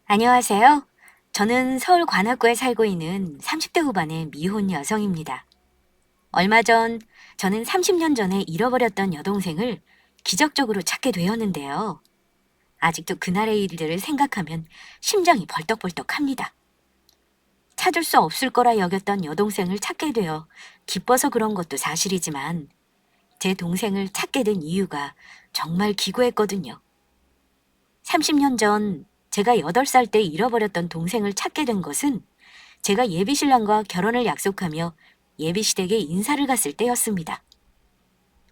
안녕하세요. 저는 서울 관악구에 살고 있는 30대 후반의 미혼 여성입니다. 얼마 전 저는 30년 전에 잃어버렸던 여동생을 기적적으로 찾게 되었는데요. 아직도 그날의 일들을 생각하면 심장이 벌떡벌떡합니다. 찾을 수 없을 거라 여겼던 여동생을 찾게 되어 기뻐서 그런 것도 사실이지만 제 동생을 찾게 된 이유가 정말 기구했거든요. 30년 전 제가 8살 때 잃어버렸던 동생을 찾게 된 것은 제가 예비신랑과 결혼을 약속하며 예비시댁에 인사를 갔을 때였습니다.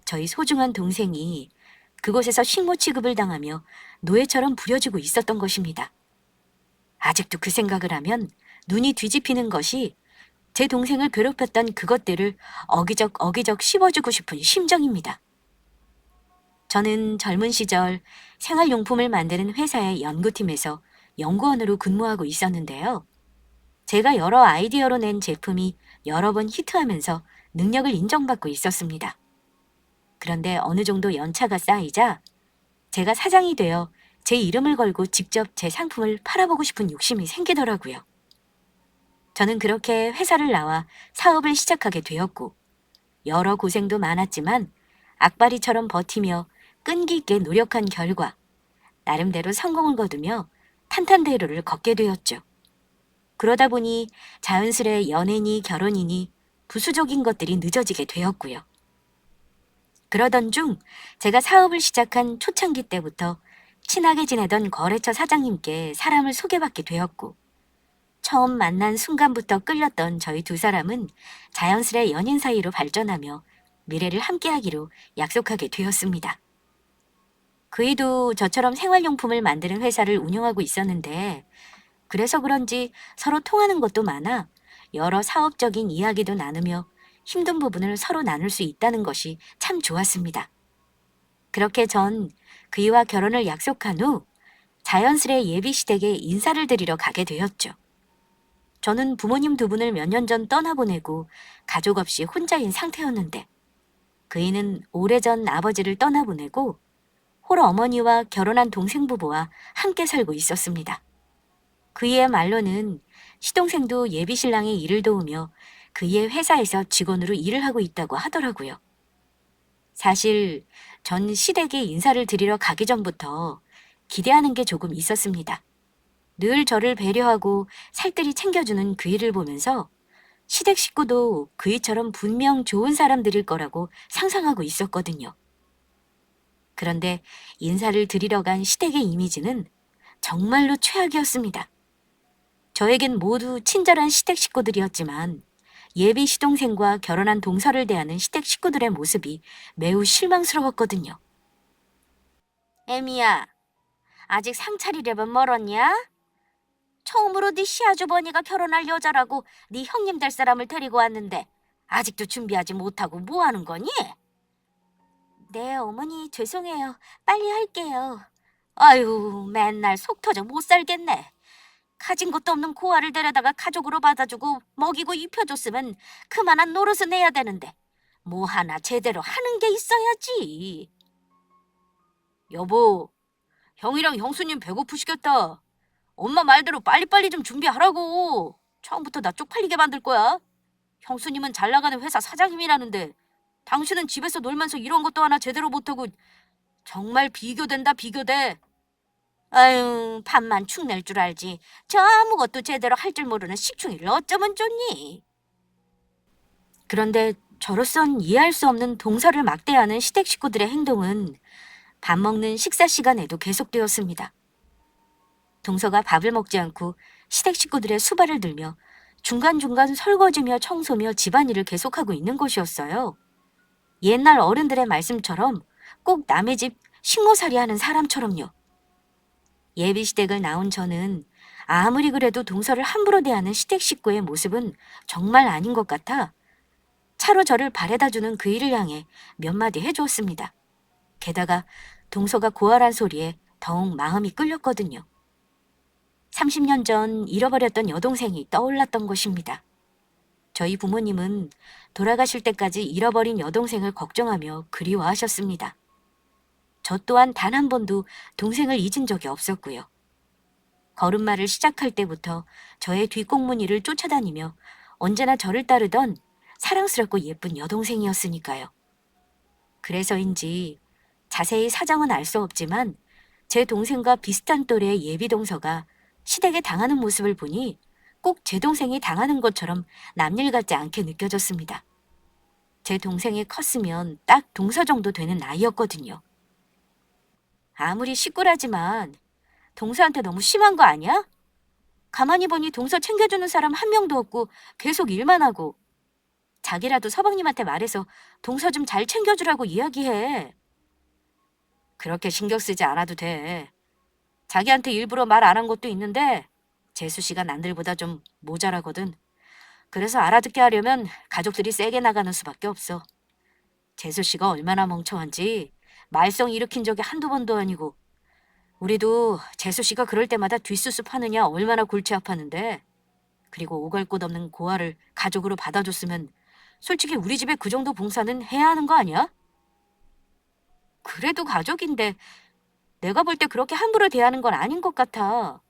저희 소중한 동생이 그곳에서 식모 취급을 당하며 노예처럼 부려지고 있었던 것입니다. 아직도 그 생각을 하면 눈이 뒤집히는 것이 제 동생을 괴롭혔던 그것들을 어기적 씹어주고 싶은 심정입니다. 저는 젊은 시절 생활용품을 만드는 회사의 연구팀에서 연구원으로 근무하고 있었는데요. 제가 여러 아이디어로 낸 제품이 여러 번 히트하면서 능력을 인정받고 있었습니다. 그런데 어느 정도 연차가 쌓이자 제가 사장이 되어 제 이름을 걸고 직접 제 상품을 팔아보고 싶은 욕심이 생기더라고요. 저는 그렇게 회사를 나와 사업을 시작하게 되었고 여러 고생도 많았지만 악바리처럼 버티며 끈기 있게 노력한 결과 나름대로 성공을 거두며 탄탄대로를 걷게 되었죠. 그러다 보니 자연스레 연애니 결혼이니 부수적인 것들이 늦어지게 되었고요. 그러던 중 제가 사업을 시작한 초창기 때부터 친하게 지내던 거래처 사장님께 사람을 소개받게 되었고 처음 만난 순간부터 끌렸던 저희 두 사람은 자연스레 연인 사이로 발전하며 미래를 함께하기로 약속하게 되었습니다. 그이도 저처럼 생활용품을 만드는 회사를 운영하고 있었는데 그래서 그런지 서로 통하는 것도 많아 여러 사업적인 이야기도 나누며 힘든 부분을 서로 나눌 수 있다는 것이 참 좋았습니다. 그렇게 전 그이와 결혼을 약속한 후 자연스레 예비시댁에 인사를 드리러 가게 되었죠. 저는 부모님 두 분을 몇 년 전 떠나보내고 가족 없이 혼자인 상태였는데 그이는 오래전 아버지를 떠나보내고 홀 어머니와 결혼한 동생 부부와 함께 살고 있었습니다. 그의 말로는 시동생도 예비신랑의 일을 도우며 그의 회사에서 직원으로 일을 하고 있다고 하더라고요. 사실 전 시댁에 인사를 드리러 가기 전부터 기대하는 게 조금 있었습니다. 늘 저를 배려하고 살뜰히 챙겨주는 그이를 보면서 시댁 식구도 그이처럼 분명 좋은 사람들일 거라고 상상하고 있었거든요. 그런데 인사를 드리러 간 시댁의 이미지는 정말로 최악이었습니다. 저에겐 모두 친절한 시댁 식구들이었지만 예비 시동생과 결혼한 동서를 대하는 시댁 식구들의 모습이 매우 실망스러웠거든요. 애미야, 아직 상차리려면 멀었냐? 처음으로 네 시아주버니가 결혼할 여자라고 네 형님 될 사람을 데리고 왔는데 아직도 준비하지 못하고 뭐 하는 거니? 네, 어머니 죄송해요. 빨리 할게요. 아유, 맨날 속 터져 못 살겠네. 가진 것도 없는 고아를 데려다가 가족으로 받아주고 먹이고 입혀줬으면 그만한 노릇은 해야 되는데 뭐 하나 제대로 하는 게 있어야지. 여보, 형이랑 형수님 배고프시겠다. 엄마 말대로 빨리빨리 좀 준비하라고. 처음부터 나 쪽팔리게 만들 거야. 형수님은 잘 나가는 회사 사장님이라는데 당신은 집에서 놀면서 이런 것도 하나 제대로 못하고 정말 비교된다 비교돼. 아유, 밥만 축낼 줄 알지. 저 아무것도 제대로 할 줄 모르는 식충이를 어쩌면 좋니? 그런데 저로선 이해할 수 없는 동서를 막대하는 시댁 식구들의 행동은 밥 먹는 식사 시간에도 계속되었습니다. 동서가 밥을 먹지 않고 시댁 식구들의 수발을 들며 중간중간 설거지며 청소며 집안일을 계속하고 있는 것이었어요. 옛날 어른들의 말씀처럼 꼭 남의 집 식모살이 하는 사람처럼요. 예비시댁을 나온 저는 아무리 그래도 동서를 함부로 대하는 시댁 식구의 모습은 정말 아닌 것 같아 차로 저를 바래다주는 그 일을 향해 몇 마디 해주었습니다. 게다가 동서가 고아란 소리에 더욱 마음이 끌렸거든요. 30년 전 잃어버렸던 여동생이 떠올랐던 것입니다. 저희 부모님은 돌아가실 때까지 잃어버린 여동생을 걱정하며 그리워하셨습니다. 저 또한 단 한 번도 동생을 잊은 적이 없었고요. 걸음마를 시작할 때부터 저의 뒷꽁무니를 쫓아다니며 언제나 저를 따르던 사랑스럽고 예쁜 여동생이었으니까요. 그래서인지 자세히 사정은 알 수 없지만 제 동생과 비슷한 또래의 예비 동서가 시댁에 당하는 모습을 보니 꼭 제 동생이 당하는 것처럼 남일 같지 않게 느껴졌습니다. 제 동생이 컸으면 딱 동서 정도 되는 나이였거든요. 아무리 시꾸라지만 동서한테 너무 심한 거 아니야? 가만히 보니 동서 챙겨주는 사람 한 명도 없고 계속 일만 하고 자기라도 서방님한테 말해서 동서 좀 잘 챙겨주라고 이야기해. 그렇게 신경 쓰지 않아도 돼. 자기한테 일부러 말 안 한 것도 있는데 재수 씨가 남들보다 좀 모자라거든. 그래서 알아듣게 하려면 가족들이 세게 나가는 수밖에 없어. 재수 씨가 얼마나 멍청한지 말썽 일으킨 적이 한두 번도 아니고 우리도 재수 씨가 그럴 때마다 뒷수습하느냐 얼마나 골치 아팠는데 그리고 오갈 곳 없는 고아를 가족으로 받아줬으면 솔직히 우리 집에 그 정도 봉사는 해야 하는 거 아니야? 그래도 가족인데 내가 볼 때 그렇게 함부로 대하는 건 아닌 것 같아.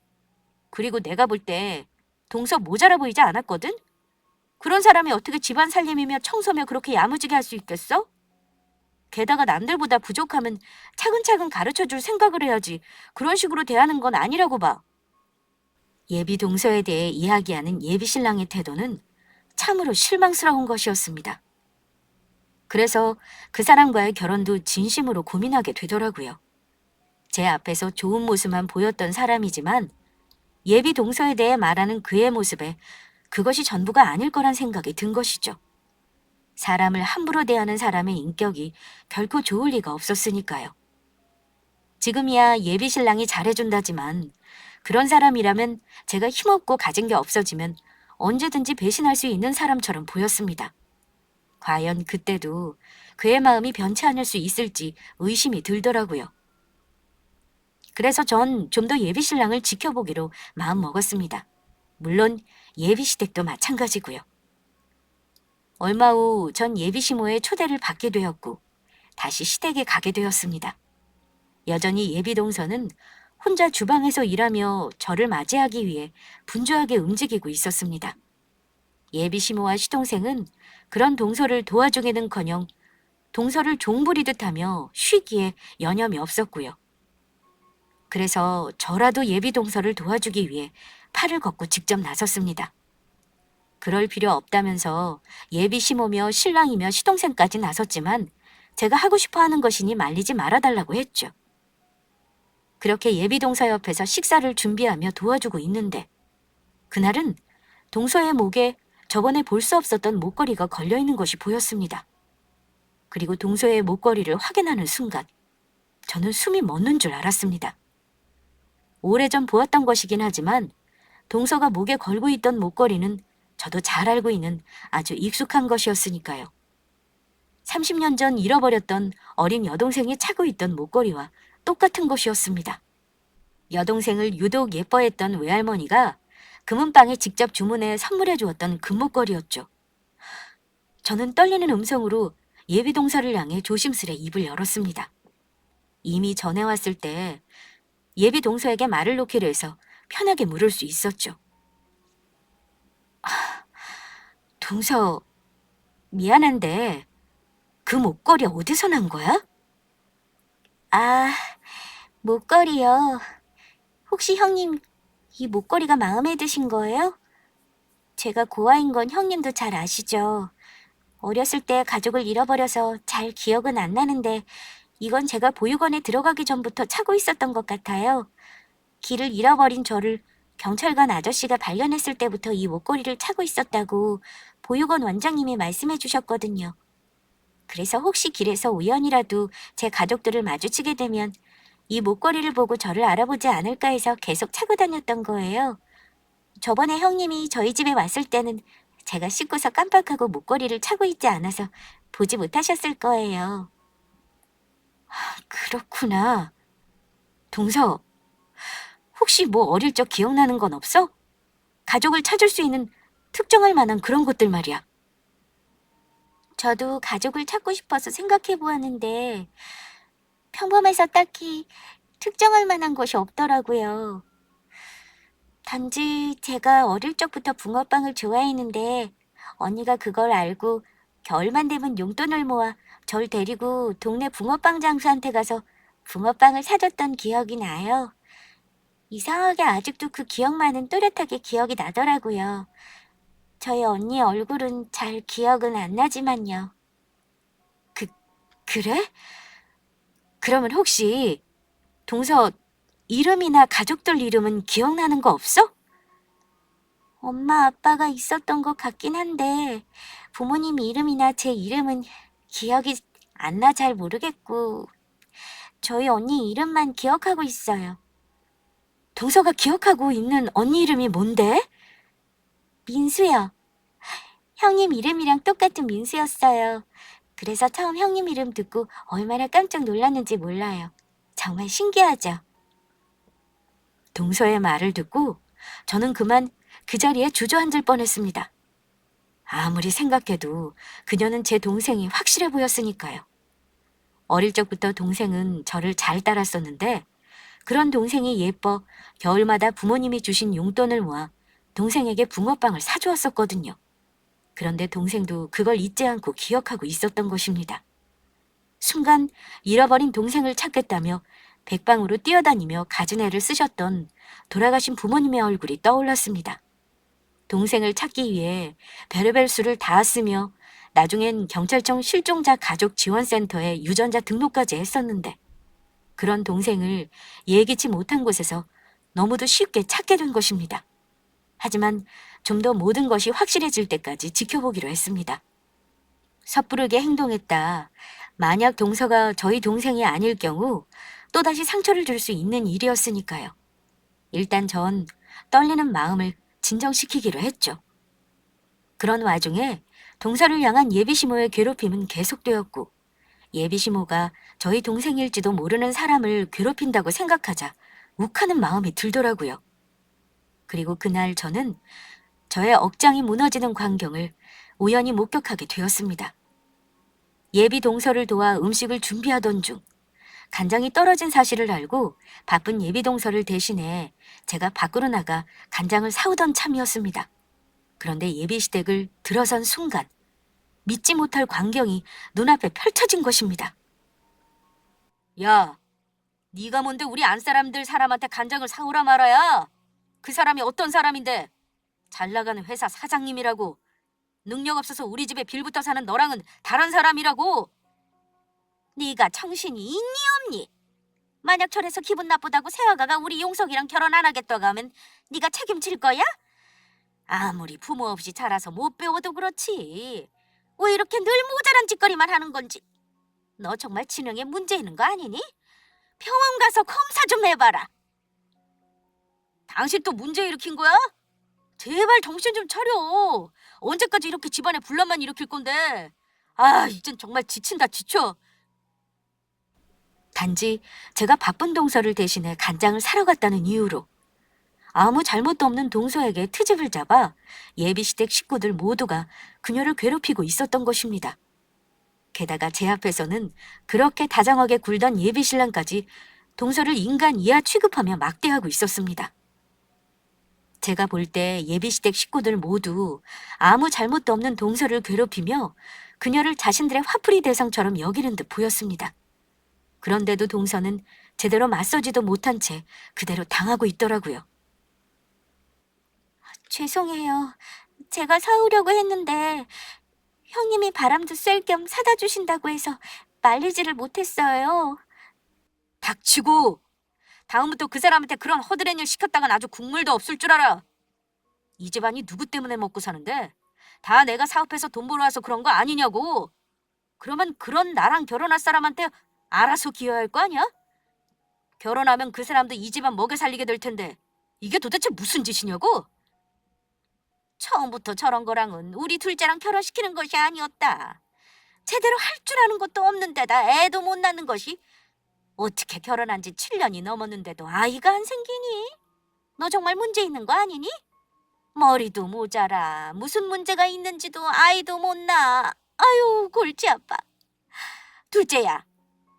그리고 내가 볼 때 동서 모자라 보이지 않았거든? 그런 사람이 어떻게 집안 살림이며 청소며 그렇게 야무지게 할 수 있겠어? 게다가 남들보다 부족하면 차근차근 가르쳐줄 생각을 해야지 그런 식으로 대하는 건 아니라고 봐. 예비 동서에 대해 이야기하는 예비 신랑의 태도는 참으로 실망스러운 것이었습니다. 그래서 그 사람과의 결혼도 진심으로 고민하게 되더라고요. 제 앞에서 좋은 모습만 보였던 사람이지만 예비 동서에 대해 말하는 그의 모습에 그것이 전부가 아닐 거란 생각이 든 것이죠. 사람을 함부로 대하는 사람의 인격이 결코 좋을 리가 없었으니까요. 지금이야 예비 신랑이 잘해준다지만 그런 사람이라면 제가 힘없고 가진 게 없어지면 언제든지 배신할 수 있는 사람처럼 보였습니다. 과연 그때도 그의 마음이 변치 않을 수 있을지 의심이 들더라고요. 그래서 전 좀 더 예비 신랑을 지켜보기로 마음먹었습니다. 물론 예비 시댁도 마찬가지고요. 얼마 후 전 예비 시모의 초대를 받게 되었고 다시 시댁에 가게 되었습니다. 여전히 예비 동서는 혼자 주방에서 일하며 저를 맞이하기 위해 분주하게 움직이고 있었습니다. 예비 시모와 시동생은 그런 동서를 도와주기는커녕 동서를 종부리듯 하며 쉬기에 여념이 없었고요. 그래서 저라도 예비 동서를 도와주기 위해 팔을 걷고 직접 나섰습니다. 그럴 필요 없다면서 예비 시모며 신랑이며 시동생까지 나섰지만 제가 하고 싶어 하는 것이니 말리지 말아달라고 했죠. 그렇게 예비 동서 옆에서 식사를 준비하며 도와주고 있는데 그날은 동서의 목에 저번에 볼 수 없었던 목걸이가 걸려있는 것이 보였습니다. 그리고 동서의 목걸이를 확인하는 순간 저는 숨이 멎는 줄 알았습니다. 오래전 보았던 것이긴 하지만 동서가 목에 걸고 있던 목걸이는 저도 잘 알고 있는 아주 익숙한 것이었으니까요. 30년 전 잃어버렸던 어린 여동생이 차고 있던 목걸이와 똑같은 것이었습니다. 여동생을 유독 예뻐했던 외할머니가 금은방에 직접 주문해 선물해 주었던 금목걸이였죠. 저는 떨리는 음성으로 예비 동서를 향해 조심스레 입을 열었습니다. 이미 전해 왔을 때 예비 동서에게 말을 놓기로 해서 편하게 물을 수 있었죠. 동서, 미안한데 그 목걸이 어디서 난 거야? 아, 목걸이요. 혹시 형님 이 목걸이가 마음에 드신 거예요? 제가 고아인 건 형님도 잘 아시죠. 어렸을 때 가족을 잃어버려서 잘 기억은 안 나는데 이건 제가 보육원에 들어가기 전부터 차고 있었던 것 같아요. 길을 잃어버린 저를 경찰관 아저씨가 발견했을 때부터 이 목걸이를 차고 있었다고 보육원 원장님이 말씀해 주셨거든요. 그래서 혹시 길에서 우연이라도 제 가족들을 마주치게 되면 이 목걸이를 보고 저를 알아보지 않을까 해서 계속 차고 다녔던 거예요. 저번에 형님이 저희 집에 왔을 때는 제가 씻고서 깜빡하고 목걸이를 차고 있지 않아서 보지 못하셨을 거예요. 그렇구나. 동서, 혹시 뭐 어릴 적 기억나는 건 없어? 가족을 찾을 수 있는 특정할 만한 그런 것들 말이야. 저도 가족을 찾고 싶어서 생각해 보았는데 평범해서 딱히 특정할 만한 것이 없더라고요. 단지 제가 어릴 적부터 붕어빵을 좋아했는데 언니가 그걸 알고 겨울만 되면 용돈을 모아 절 데리고 동네 붕어빵 장수한테 가서 붕어빵을 사줬던 기억이 나요. 이상하게 아직도 그 기억만은 또렷하게 기억이 나더라고요. 저희 언니 얼굴은 잘 기억은 안 나지만요. 그, 그래? 그러면 혹시 동서 이름이나 가족들 이름은 기억나는 거 없어? 엄마, 아빠가 있었던 것 같긴 한데 부모님 이름이나 제 이름은 기억이 안 나 잘 모르겠고 저희 언니 이름만 기억하고 있어요. 동서가 기억하고 있는 언니 이름이 뭔데? 민수요. 형님 이름이랑 똑같은 민수였어요. 그래서 처음 형님 이름 듣고 얼마나 깜짝 놀랐는지 몰라요. 정말 신기하죠? 동서의 말을 듣고 저는 그만 그 자리에 주저앉을 뻔했습니다. 아무리 생각해도 그녀는 제 동생이 확실해 보였으니까요. 어릴 적부터 동생은 저를 잘 따랐었는데 그런 동생이 예뻐 겨울마다 부모님이 주신 용돈을 모아 동생에게 붕어빵을 사주었었거든요. 그런데 동생도 그걸 잊지 않고 기억하고 있었던 것입니다. 순간 잃어버린 동생을 찾겠다며 백방으로 뛰어다니며 갖은 애를 쓰셨던 돌아가신 부모님의 얼굴이 떠올랐습니다. 동생을 찾기 위해 별의별 수를 다 쓰며 나중엔 경찰청 실종자 가족 지원센터에 유전자 등록까지 했었는데 그런 동생을 예기치 못한 곳에서 너무도 쉽게 찾게 된 것입니다. 하지만 좀 더 모든 것이 확실해질 때까지 지켜보기로 했습니다. 섣부르게 행동했다. 만약 동서가 저희 동생이 아닐 경우 또다시 상처를 줄 수 있는 일이었으니까요. 일단 전 떨리는 마음을 진정시키기로 했죠. 그런 와중에 동서를 향한 예비시모의 괴롭힘은 계속되었고 예비시모가 저희 동생일지도 모르는 사람을 괴롭힌다고 생각하자 욱하는 마음이 들더라고요. 그리고 그날 저는 저의 억장이 무너지는 광경을 우연히 목격하게 되었습니다. 예비 동서를 도와 음식을 준비하던 중 간장이 떨어진 사실을 알고 바쁜 예비 동서를 대신해 제가 밖으로 나가 간장을 사오던 참이었습니다. 그런데 예비 시댁을 들어선 순간 믿지 못할 광경이 눈앞에 펼쳐진 것입니다. 야, 네가 뭔데 우리 안사람들 사람한테 간장을 사오라 말아야? 그 사람이 어떤 사람인데? 잘 나가는 회사 사장님이라고. 능력 없어서 우리 집에 빌붙어 사는 너랑은 다른 사람이라고. 네가 정신이 있니 없니? 만약 저래서 기분 나쁘다고 새아가가 우리 용석이랑 결혼 안 하겠다고 하면 네가 책임질 거야? 아무리 부모 없이 자라서 못 배워도 그렇지. 왜 이렇게 늘 모자란 짓거리만 하는 건지. 너 정말 지능에 문제 있는 거 아니니? 병원 가서 검사 좀 해봐라. 당신 또 문제 일으킨 거야? 제발 정신 좀 차려. 언제까지 이렇게 집안에 분란만 일으킬 건데. 아, 이젠 정말 지친다 지쳐. 단지 제가 바쁜 동서를 대신해 간장을 사러 갔다는 이유로 아무 잘못도 없는 동서에게 트집을 잡아 예비시댁 식구들 모두가 그녀를 괴롭히고 있었던 것입니다. 게다가 제 앞에서는 그렇게 다정하게 굴던 예비신랑까지 동서를 인간 이하 취급하며 막대하고 있었습니다. 제가 볼 때 예비시댁 식구들 모두 아무 잘못도 없는 동서를 괴롭히며 그녀를 자신들의 화풀이 대상처럼 여기는 듯 보였습니다. 그런데도 동서는 제대로 맞서지도 못한 채 그대로 당하고 있더라고요. 죄송해요. 제가 사오려고 했는데 형님이 바람도 쐴 겸 사다 주신다고 해서 말리지를 못했어요. 닥치고! 다음부터 그 사람한테 그런 허드렛 일 시켰다간 아주 국물도 없을 줄 알아. 이 집안이 누구 때문에 먹고 사는데? 다 내가 사업해서 돈 벌어와서 그런 거 아니냐고. 그러면 그런 나랑 결혼할 사람한테 알아서 기여할 거 아니야? 결혼하면 그 사람도 이 집안 먹여 살리게 될 텐데 이게 도대체 무슨 짓이냐고? 처음부터 저런 거랑은 우리 둘째랑 결혼시키는 것이 아니었다. 제대로 할 줄 아는 것도 없는데다 애도 못 낳는 것이 어떻게 결혼한 지 7년이 넘었는데도 아이가 안 생기니? 너 정말 문제 있는 거 아니니? 머리도 모자라 무슨 문제가 있는지도 아이도 못 낳아. 아유 골치 아파. 둘째야,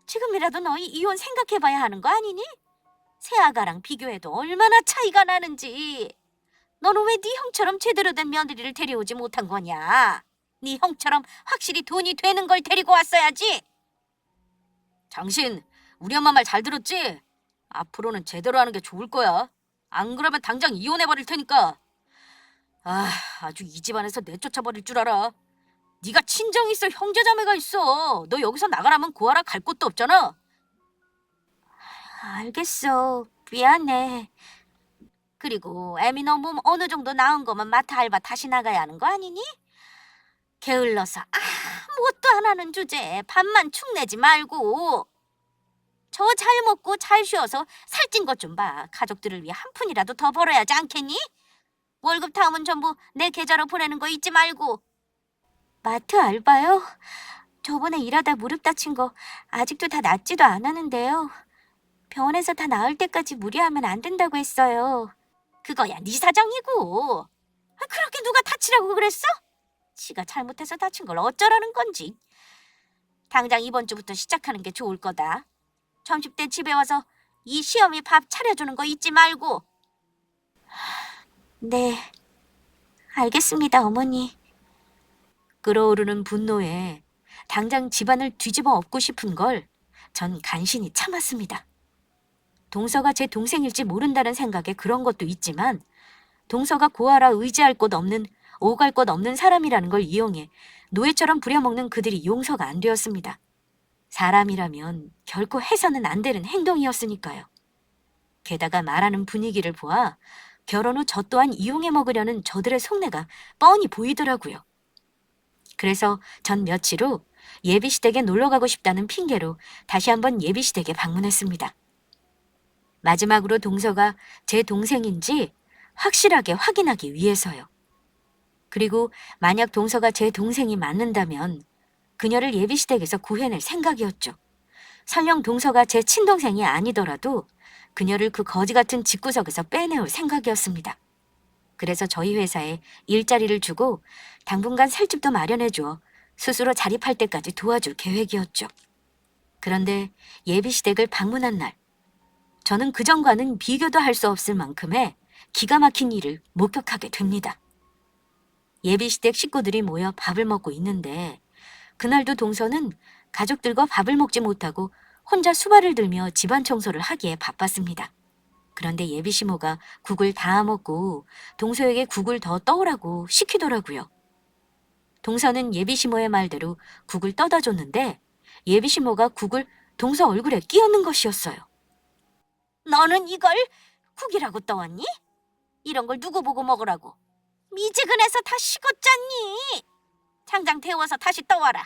지금이라도 너희 이혼 생각해봐야 하는 거 아니니? 새아가랑 비교해도 얼마나 차이가 나는지. 너는 왜 네 형처럼 제대로 된 며느리를 데려오지 못한 거냐? 네 형처럼 확실히 돈이 되는 걸 데리고 왔어야지. 당신 우리 엄마 말 잘 들었지? 앞으로는 제대로 하는 게 좋을 거야. 안 그러면 당장 이혼해버릴 테니까. 아, 아주 이 집안에서 내쫓아버릴 줄 알아. 네가 친정이 있어 형제자매가 있어. 너 여기서 나가라면 구하러 갈 곳도 없잖아. 알겠어. 미안해. 그리고 애미 너 몸 어느 정도 나은 거면 마트 알바 다시 나가야 하는 거 아니니? 게을러서 아무것도 안 하는 주제에 밥만 축내지 말고. 저 잘 먹고 잘 쉬어서 살찐 것 좀 봐. 가족들을 위해 한 푼이라도 더 벌어야 하지 않겠니? 월급 다음은 전부 내 계좌로 보내는 거 잊지 말고. 마트 알바요? 저번에 일하다 무릎 다친 거 아직도 다 낫지도 않았는데요. 병원에서 다 나을 때까지 무리하면 안 된다고 했어요. 그거야 네 사정이고. 그렇게 누가 다치라고 그랬어? 지가 잘못해서 다친 걸 어쩌라는 건지. 당장 이번 주부터 시작하는 게 좋을 거다. 점심 때 집에 와서 이 시어미 밥 차려주는 거 잊지 말고. 네, 알겠습니다, 어머니. 끓어오르는 분노에 당장 집안을 뒤집어 엎고 싶은 걸 전 간신히 참았습니다. 동서가 제 동생일지 모른다는 생각에 그런 것도 있지만 동서가 고아라 의지할 곳 없는 오갈 곳 없는 사람이라는 걸 이용해 노예처럼 부려먹는 그들이 용서가 안 되었습니다. 사람이라면 결코 해서는 안 되는 행동이었으니까요. 게다가 말하는 분위기를 보아 결혼 후 저 또한 이용해 먹으려는 저들의 속내가 뻔히 보이더라고요. 그래서 전 며칠 후 예비시댁에 놀러가고 싶다는 핑계로 다시 한번 예비시댁에 방문했습니다. 마지막으로 동서가 제 동생인지 확실하게 확인하기 위해서요. 그리고 만약 동서가 제 동생이 맞는다면 그녀를 예비시댁에서 구해낼 생각이었죠. 설령 동서가 제 친동생이 아니더라도 그녀를 그 거지 같은 집구석에서 빼내올 생각이었습니다. 그래서 저희 회사에 일자리를 주고 당분간 살 집도 마련해주어 스스로 자립할 때까지 도와줄 계획이었죠. 그런데 예비시댁을 방문한 날, 저는 그전과는 비교도 할 수 없을 만큼의 기가 막힌 일을 목격하게 됩니다. 예비시댁 식구들이 모여 밥을 먹고 있는데 그날도 동서는 가족들과 밥을 먹지 못하고 혼자 수발을 들며 집안 청소를 하기에 바빴습니다. 그런데 예비시모가 국을 다 먹고 동서에게 국을 더 떠오라고 시키더라고요. 동서는 예비시모의 말대로 국을 떠다 줬는데 예비시모가 국을 동서 얼굴에 끼얹는 것이었어요. 너는 이걸 국이라고 떠왔니? 이런 걸 누구 보고 먹으라고? 미지근해서 다 식었잖니. 당장 데워서 다시 떠와라.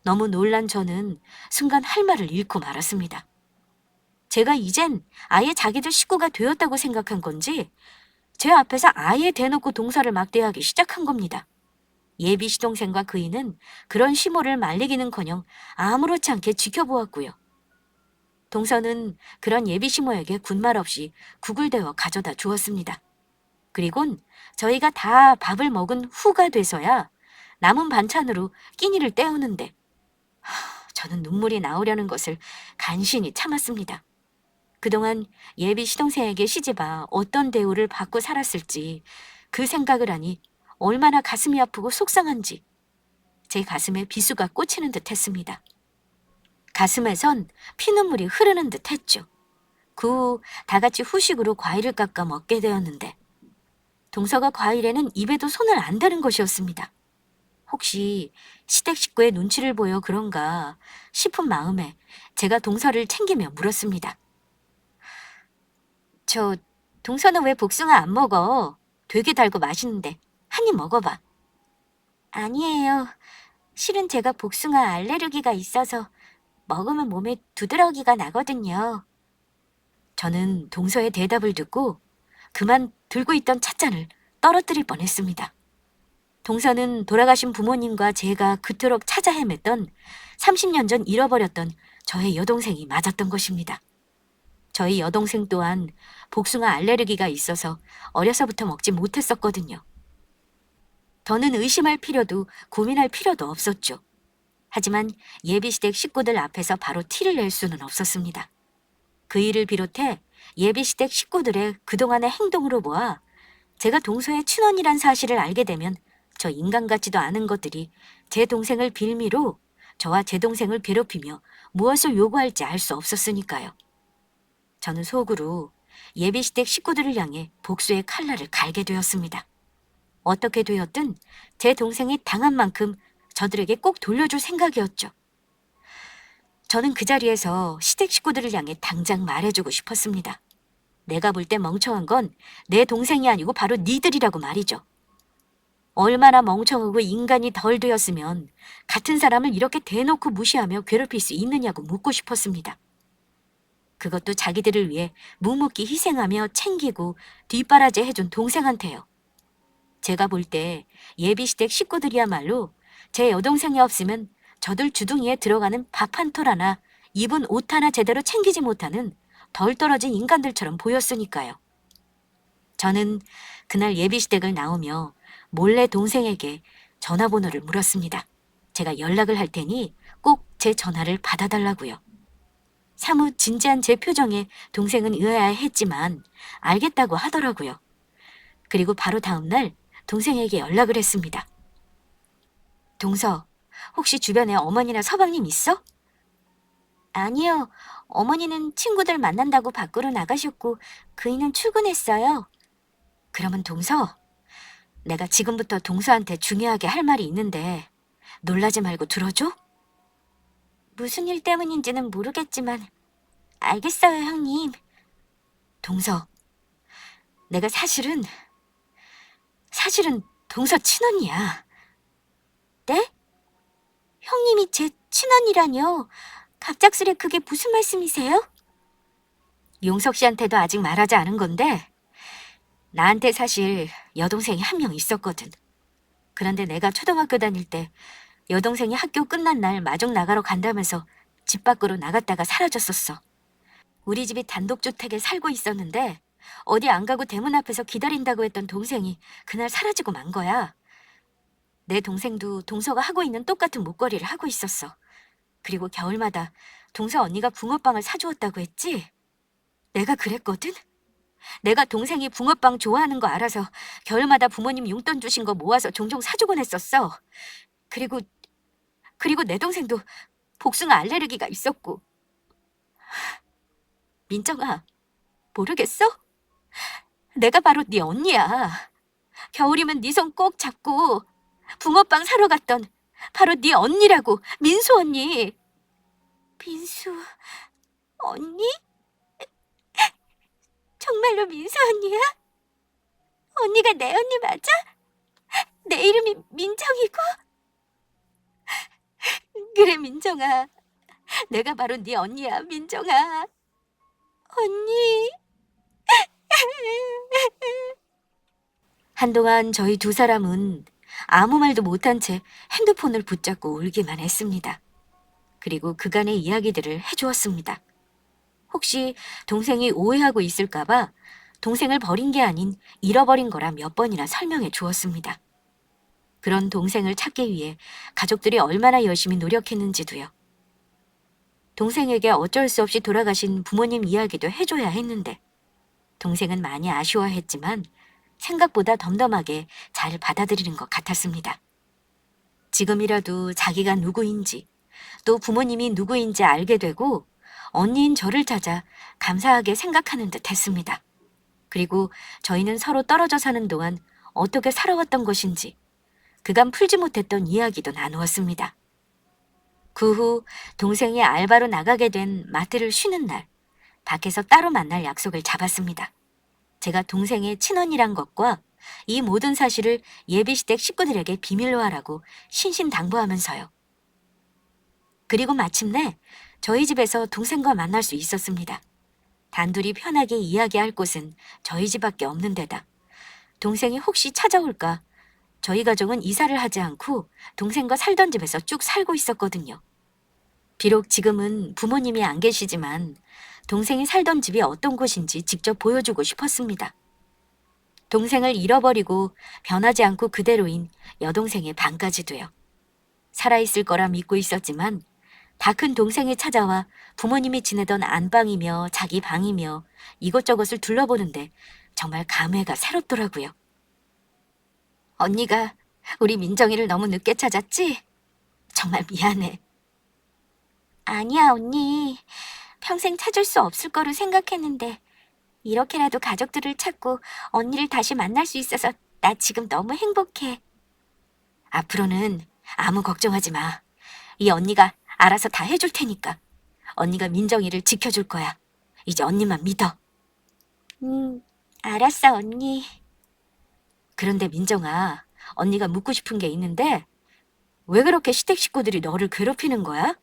너무 놀란 저는 순간 할 말을 잃고 말았습니다. 제가 이젠 아예 자기들 식구가 되었다고 생각한 건지 제 앞에서 아예 대놓고 동서를 막대하기 시작한 겁니다. 예비 시동생과 그이는 그런 시모를 말리기는커녕 아무렇지 않게 지켜보았고요. 동서는 그런 예비 시모에게 군말 없이 국을 데워 가져다 주었습니다. 그리곤 저희가 다 밥을 먹은 후가 돼서야 남은 반찬으로 끼니를 때우는데 저는 눈물이 나오려는 것을 간신히 참았습니다. 그동안 예비 시동생에게 시집아 어떤 대우를 받고 살았을지 그 생각을 하니 얼마나 가슴이 아프고 속상한지 제 가슴에 비수가 꽂히는 듯 했습니다. 가슴에선 피눈물이 흐르는 듯 했죠. 그 후 다 같이 후식으로 과일을 깎아 먹게 되었는데 동서가 과일에는 입에도 손을 안 대는 것이었습니다. 혹시 시댁 식구의 눈치를 보여 그런가 싶은 마음에 제가 동서를 챙기며 물었습니다. 저 동서는 왜 복숭아 안 먹어? 되게 달고 맛있는데 한 입 먹어봐. 아니에요. 실은 제가 복숭아 알레르기가 있어서 먹으면 몸에 두드러기가 나거든요. 저는 동서의 대답을 듣고 그만 들고 있던 찻잔을 떨어뜨릴 뻔했습니다. 동서는 돌아가신 부모님과 제가 그토록 찾아 헤맸던 30년 전 잃어버렸던 저의 여동생이 맞았던 것입니다. 저희 여동생 또한 복숭아 알레르기가 있어서 어려서부터 먹지 못했었거든요. 더는 의심할 필요도 고민할 필요도 없었죠. 하지만 예비시댁 식구들 앞에서 바로 티를 낼 수는 없었습니다. 그 일을 비롯해 예비시댁 식구들의 그동안의 행동으로 보아 제가 동서의 친언이란 사실을 알게 되면 저 인간 같지도 않은 것들이 제 동생을 빌미로 저와 제 동생을 괴롭히며 무엇을 요구할지 알 수 없었으니까요. 저는 속으로 예비시댁 식구들을 향해 복수의 칼날을 갈게 되었습니다. 어떻게 되었든 제 동생이 당한 만큼 저들에게 꼭 돌려줄 생각이었죠. 저는 그 자리에서 시댁 식구들을 향해 당장 말해주고 싶었습니다. 내가 볼 때 멍청한 건 내 동생이 아니고 바로 니들이라고 말이죠. 얼마나 멍청하고 인간이 덜 되었으면 같은 사람을 이렇게 대놓고 무시하며 괴롭힐 수 있느냐고 묻고 싶었습니다. 그것도 자기들을 위해 묵묵히 희생하며 챙기고 뒷바라지 해준 동생한테요. 제가 볼 때 예비시댁 식구들이야말로 제 여동생이 없으면 저들 주둥이에 들어가는 밥 한 톨 하나, 입은 옷 하나 제대로 챙기지 못하는 덜 떨어진 인간들처럼 보였으니까요. 저는 그날 예비시댁을 나오며 몰래 동생에게 전화번호를 물었습니다. 제가 연락을 할 테니 꼭 제 전화를 받아달라고요. 사뭇 진지한 제 표정에 동생은 의아해했지만 알겠다고 하더라고요. 그리고 바로 다음날 동생에게 연락을 했습니다. 동서, 혹시 주변에 어머니나 서방님 있어? 아니요. 어머니는 친구들 만난다고 밖으로 나가셨고 그이는 출근했어요. 그러면 동서, 내가 지금부터 동서한테 중요하게 할 말이 있는데 놀라지 말고 들어줘? 무슨 일 때문인지는 모르겠지만 알겠어요, 형님. 동서, 내가 사실은 동서 친언이야. 네? 형님이 제 친언이라뇨? 갑작스레 그게 무슨 말씀이세요? 용석 씨한테도 아직 말하지 않은 건데 나한테 사실 여동생이 한 명 있었거든. 그런데 내가 초등학교 다닐 때 여동생이 학교 끝난 날 마중 나가러 간다면서 집 밖으로 나갔다가 사라졌었어. 우리 집이 단독주택에 살고 있었는데 어디 안 가고 대문 앞에서 기다린다고 했던 동생이 그날 사라지고 만 거야. 내 동생도 동서가 하고 있는 똑같은 목걸이를 하고 있었어. 그리고 겨울마다 동서 언니가 붕어빵을 사주었다고 했지? 내가 그랬거든? 내가 동생이 붕어빵 좋아하는 거 알아서 겨울마다 부모님 용돈 주신 거 모아서 종종 사주곤 했었어. 그리고 내 동생도 복숭아 알레르기가 있었고. 민정아, 모르겠어? 내가 바로 네 언니야. 겨울이면 네 손 꼭 잡고 붕어빵 사러 갔던 바로 네 언니라고, 민수 언니. 민수 언니? 정말로 민수 언니야? 언니가 내 언니 맞아? 내 이름이 민정이고? 그래, 민정아. 내가 바로 네 언니야, 민정아. 언니. 한동안 저희 두 사람은 아무 말도 못한 채 핸드폰을 붙잡고 울기만 했습니다. 그리고 그간의 이야기들을 해주었습니다. 혹시 동생이 오해하고 있을까봐 동생을 버린 게 아닌 잃어버린 거라 몇 번이나 설명해 주었습니다. 그런 동생을 찾기 위해 가족들이 얼마나 열심히 노력했는지도요. 동생에게 어쩔 수 없이 돌아가신 부모님 이야기도 해줘야 했는데 동생은 많이 아쉬워했지만 생각보다 덤덤하게 잘 받아들이는 것 같았습니다. 지금이라도 자기가 누구인지 또 부모님이 누구인지 알게 되고 언니인 저를 찾아 감사하게 생각하는 듯 했습니다. 그리고 저희는 서로 떨어져 사는 동안 어떻게 살아왔던 것인지 그간 풀지 못했던 이야기도 나누었습니다. 그 후 동생이 알바로 나가게 된 마트를 쉬는 날 밖에서 따로 만날 약속을 잡았습니다. 제가 동생의 친언이란 것과 이 모든 사실을 예비시댁 식구들에게 비밀로 하라고 신신당부하면서요. 그리고 마침내 저희 집에서 동생과 만날 수 있었습니다. 단둘이 편하게 이야기할 곳은 저희 집밖에 없는 데다 동생이 혹시 찾아올까 저희 가족은 이사를 하지 않고 동생과 살던 집에서 쭉 살고 있었거든요. 비록 지금은 부모님이 안 계시지만 동생이 살던 집이 어떤 곳인지 직접 보여주고 싶었습니다. 동생을 잃어버리고 변하지 않고 그대로인 여동생의 방까지도요. 살아있을 거라 믿고 있었지만 다 큰 동생이 찾아와 부모님이 지내던 안방이며 자기 방이며 이것저것을 둘러보는데 정말 감회가 새롭더라고요. 언니가 우리 민정이를 너무 늦게 찾았지? 정말 미안해. 아니야, 언니. 평생 찾을 수 없을 거로 생각했는데 이렇게라도 가족들을 찾고 언니를 다시 만날 수 있어서 나 지금 너무 행복해. 앞으로는 아무 걱정하지 마. 이 언니가 알아서 다 해줄 테니까. 언니가 민정이를 지켜줄 거야. 이제 언니만 믿어. 알았어, 언니. 그런데 민정아, 언니가 묻고 싶은 게 있는데 왜 그렇게 시댁 식구들이 너를 괴롭히는 거야?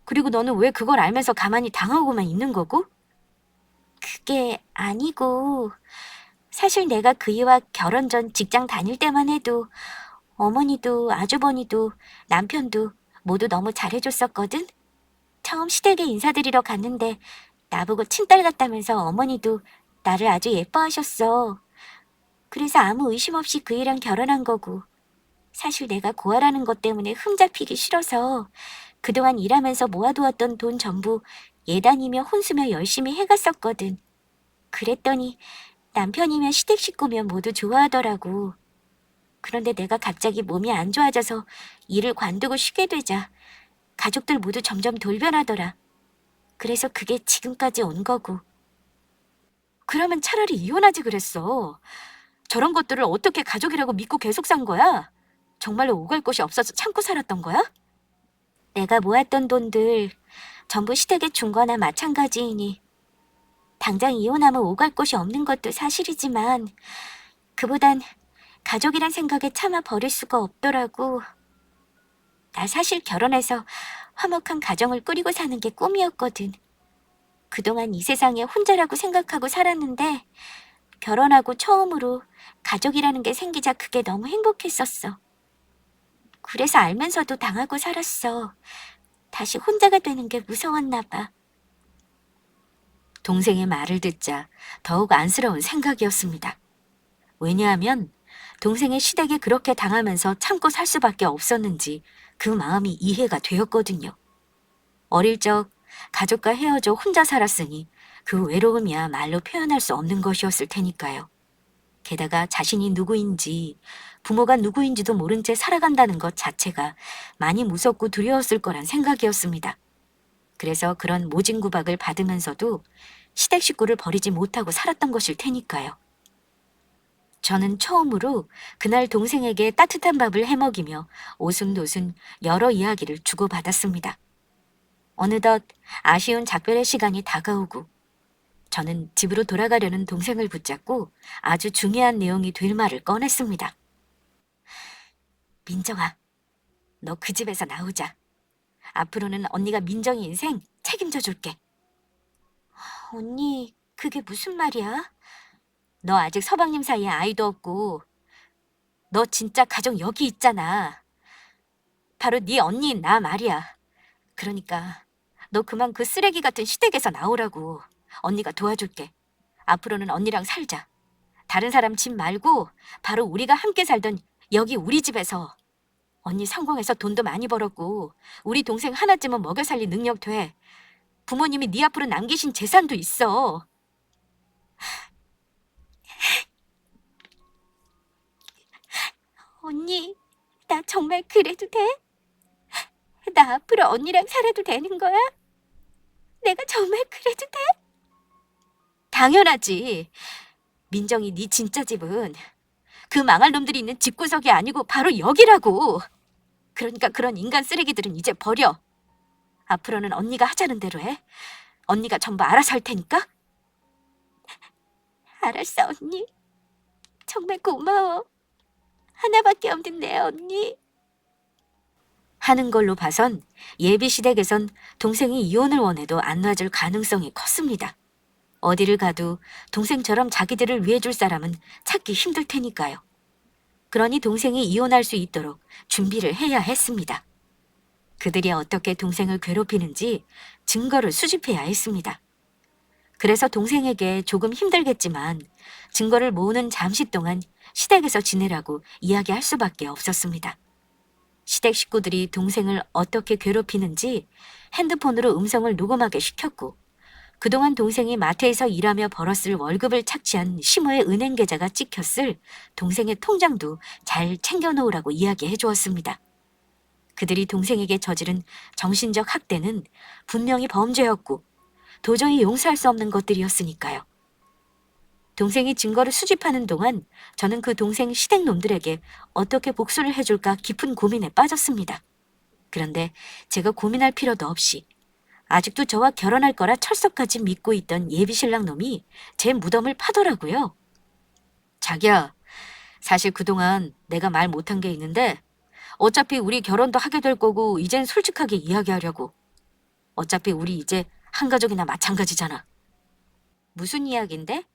그리고 너는 왜 그걸 알면서 가만히 당하고만 있는 거고? 그게 아니고, 사실 내가 그이와 결혼 전 직장 다닐 때만 해도 어머니도 아주버니도 남편도 모두 너무 잘해줬었거든? 처음 시댁에 인사드리러 갔는데 나보고 친딸 같다면서 어머니도 나를 아주 예뻐하셨어. 그래서 아무 의심 없이 그이랑 결혼한 거고, 사실 내가 고아라는 것 때문에 흠잡히기 싫어서 그동안 일하면서 모아두었던 돈 전부 예단이며 혼수며 열심히 해갔었거든. 그랬더니 남편이며 시댁 식구며 모두 좋아하더라고. 그런데 내가 갑자기 몸이 안 좋아져서 일을 관두고 쉬게 되자 가족들 모두 점점 돌변하더라. 그래서 그게 지금까지 온 거고. 그러면 차라리 이혼하지 그랬어. 저런 것들을 어떻게 가족이라고 믿고 계속 산 거야? 정말로 오갈 곳이 없어서 참고 살았던 거야? 내가 모았던 돈들 전부 시댁에 준 거나 마찬가지이니 당장 이혼하면 오갈 곳이 없는 것도 사실이지만 그보단 가족이란 생각에 참아 버릴 수가 없더라고. 나 사실 결혼해서 화목한 가정을 꾸리고 사는 게 꿈이었거든. 그동안 이 세상에 혼자라고 생각하고 살았는데 결혼하고 처음으로 가족이라는 게 생기자 그게 너무 행복했었어. 그래서 알면서도 당하고 살았어. 다시 혼자가 되는 게 무서웠나 봐. 동생의 말을 듣자 더욱 안쓰러운 생각이었습니다. 왜냐하면 동생의 시댁에 그렇게 당하면서 참고 살 수밖에 없었는지 그 마음이 이해가 되었거든요. 어릴 적 가족과 헤어져 혼자 살았으니 그 외로움이야 말로 표현할 수 없는 것이었을 테니까요. 게다가 자신이 누구인지 부모가 누구인지도 모른 채 살아간다는 것 자체가 많이 무섭고 두려웠을 거란 생각이었습니다. 그래서 그런 모진 구박을 받으면서도 시댁 식구를 버리지 못하고 살았던 것일 테니까요. 저는 처음으로 그날 동생에게 따뜻한 밥을 해먹이며 오순도순 여러 이야기를 주고받았습니다. 어느덧 아쉬운 작별의 시간이 다가오고 저는 집으로 돌아가려는 동생을 붙잡고 아주 중요한 내용이 될 말을 꺼냈습니다. 민정아, 너 그 집에서 나오자. 앞으로는 언니가 민정이 인생 책임져 줄게. 언니, 그게 무슨 말이야? 너 아직 서방님 사이에 아이도 없고 너 진짜 가정 여기 있잖아. 바로 네 언니인 나 말이야. 그러니까 너 그만 그 쓰레기 같은 시댁에서 나오라고. 언니가 도와줄게. 앞으로는 언니랑 살자. 다른 사람 집 말고 바로 우리가 함께 살던 여기 우리 집에서. 언니 성공해서 돈도 많이 벌었고 우리 동생 하나쯤은 먹여 살릴 능력 돼. 부모님이 네 앞으로 남기신 재산도 있어. 언니, 나 정말 그래도 돼? 나 앞으로 언니랑 살아도 되는 거야? 내가 정말 그래도 돼? 당연하지. 민정이 네 진짜 집은 그 망할 놈들이 있는 집구석이 아니고 바로 여기라고. 그러니까 그런 인간 쓰레기들은 이제 버려. 앞으로는 언니가 하자는 대로 해. 언니가 전부 알아서 할 테니까. 알았어, 언니. 정말 고마워. 하나밖에 없는 내 언니. 하는 걸로 봐선 예비 시댁에선 동생이 이혼을 원해도 안 놔줄 가능성이 컸습니다. 어디를 가도 동생처럼 자기들을 위해줄 사람은 찾기 힘들 테니까요. 그러니 동생이 이혼할 수 있도록 준비를 해야 했습니다. 그들이 어떻게 동생을 괴롭히는지 증거를 수집해야 했습니다. 그래서 동생에게 조금 힘들겠지만 증거를 모으는 잠시 동안 시댁에서 지내라고 이야기할 수밖에 없었습니다. 시댁 식구들이 동생을 어떻게 괴롭히는지 핸드폰으로 음성을 녹음하게 시켰고, 그동안 동생이 마트에서 일하며 벌었을 월급을 착취한 시모의 은행 계좌가 찍혔을 동생의 통장도 잘 챙겨놓으라고 이야기해 주었습니다. 그들이 동생에게 저지른 정신적 학대는 분명히 범죄였고 도저히 용서할 수 없는 것들이었으니까요. 동생이 증거를 수집하는 동안 저는 그 동생 시댁 놈들에게 어떻게 복수를 해줄까 깊은 고민에 빠졌습니다. 그런데 제가 고민할 필요도 없이 아직도 저와 결혼할 거라 철석까지 믿고 있던 예비신랑 놈이 제 무덤을 파더라고요. 자기야, 사실 그동안 내가 말 못한 게 있는데 어차피 우리 결혼도 하게 될 거고 이젠 솔직하게 이야기하려고. 어차피 우리 이제 한 가족이나 마찬가지잖아. 무슨 이야기인데?